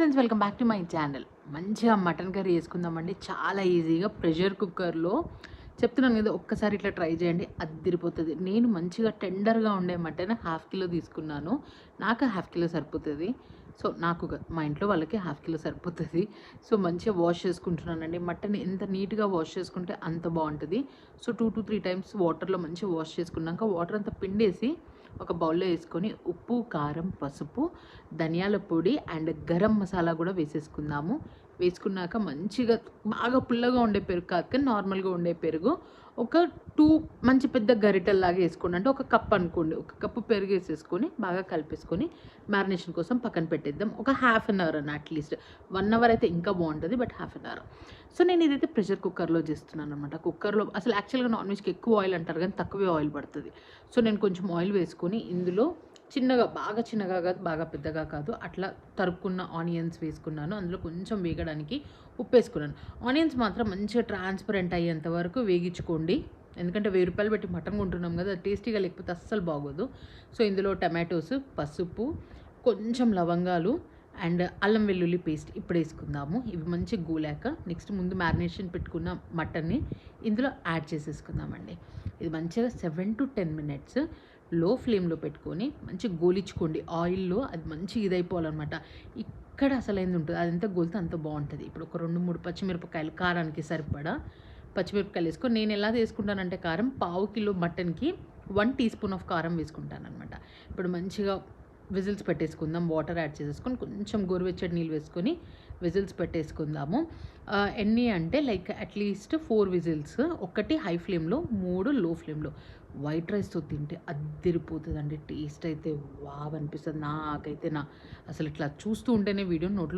Friends, welcome back to my channel. మంచిగా mutton curry చేసుకుందామండి. చాలా ఈజీగా ప్రెషర్ కుక్కర్లో చెప్తున్నాను కదా, ఒక్కసారి ఇట్లా ట్రై చేయండి, అద్దిరిపోతుంది. నేను మంచిగా టెండర్గా ఉండే మటన్ హాఫ్ కిలో తీసుకున్నాను. నాకు హాఫ్ కిలో సరిపోతుంది. సో నాకు మా ఇంట్లో వాళ్ళకి హాఫ్ కిలో సరిపోతుంది. సో మంచిగా వాష్ చేసుకుంటున్నానండి. మటన్ ఎంత నీట్గా వాష్ చేసుకుంటే అంత బాగుంటుంది. సో 2 to 3 టైమ్స్ వాటర్లో మంచిగా వాష్ చేసుకున్నాక వాటర్ అంతా పిండేసి ఒక బౌల్లో వేసుకొని ఉప్పు, కారం, పసుపు, ధనియాల పొడి అండ్ గరం మసాలా కూడా వేసేసుకుందాము. వేసుకున్నాక మంచిగా బాగా పుల్లగా ఉండే పెరుగు కాదు కానీ నార్మల్గా ఉండే పెరుగు ఒక 2 మంచి పెద్ద గరిటెల్లాగా వేసుకోండి. అంటే ఒక కప్ అనుకోండి, ఒక కప్పు పెరుగు వేసేసుకొని బాగా కలిపేసుకొని మ్యారినేషన్ కోసం పక్కన పెట్టేద్దాం. ఒక హాఫ్ అన్ అవర్ అన్న, అట్లీస్ట్ 1 అవర్ అయితే ఇంకా బాగుంటుంది, but half an hour. So నేను ఇదైతే ప్రెషర్ కుక్కర్లో చేస్తున్నాను అనమాట. కుక్కర్లో అసలు యాక్చువల్గా నాన్ వెజ్కి ఎక్కువ ఆయిల్ అంటారు కానీ తక్కువే ఆయిల్ పడుతుంది. సో నేను కొంచెం ఆయిల్ వేసుకొని ఇందులో చిన్నగా, బాగా చిన్నగా కాదు, బాగా పెద్దగా కాదు, అట్లా తరుక్కున్న ఆనియన్స్ వేసుకున్నాను. అందులో కొంచెం వేగడానికి ఉప్పు వేసుకున్నాను. ఆనియన్స్ మాత్రం మంచిగా ట్రాన్స్పరెంట్ అయ్యేంత వరకు వేగించుకోండి. ఎందుకంటే 1000 రూపాయలు పెట్టి మటన్ కొంటున్నాం కదా, టేస్టీగా లేకపోతే అస్సలు బాగోదు. సో ఇందులో టమాటోస్, పసుపు, కొంచెం లవంగాలు అండ్ అల్లం వెల్లుల్లి పేస్ట్ ఇప్పుడు వేసుకుందాము. ఇవి మంచిగా గోలాక నెక్స్ట్ ముందు మ్యారినేషన్ పెట్టుకున్న మటన్ని ఇందులో యాడ్ చేసేసుకుందామండి. ఇది మంచిగా 7 to 10 minutes లో ఫ్లేమ్లో పెట్టుకొని మంచిగా గోలించుకోండి ఆయిల్లో. అది మంచిగా ఇదైపోవాలన్నమాట. ఇక్కడ అసలు ఏంది ఉంటుంది, అది ఎంత గోలితే అంత బాగుంటుంది. ఇప్పుడు ఒక 2-3 పచ్చిమిరపకాయలు కారానికి సరిపడా పచ్చిమిరపకాయలు వేసుకొని, నేను ఎలా వేసుకుంటానంటే కారం, పావు కిలో మటన్కి 1 teaspoon ఆఫ్ కారం వేసుకుంటాను అనమాట. ఇప్పుడు మంచిగా విజిల్స్ పెట్టేసుకుందాం. వాటర్ యాడ్ చేసేసుకొని కొంచెం గోరువెచ్చటి నీళ్ళు వేసుకొని విజిల్స్ పెట్టేసుకుందాము. ఎన్ని అంటే లైక్ అట్లీస్ట్ 4 విజిల్స్, ఒకటి హై ఫ్లేమ్లో, 3 లో ఫ్లేమ్లో. వైట్ రైస్తో తింటే అద్దిరిపోతుందండి. టేస్ట్ అయితే వావ్ అనిపిస్తుంది. నాకైతే అసలు ఇట్లా చూస్తూ ఉంటేనే వీడియో నోట్లో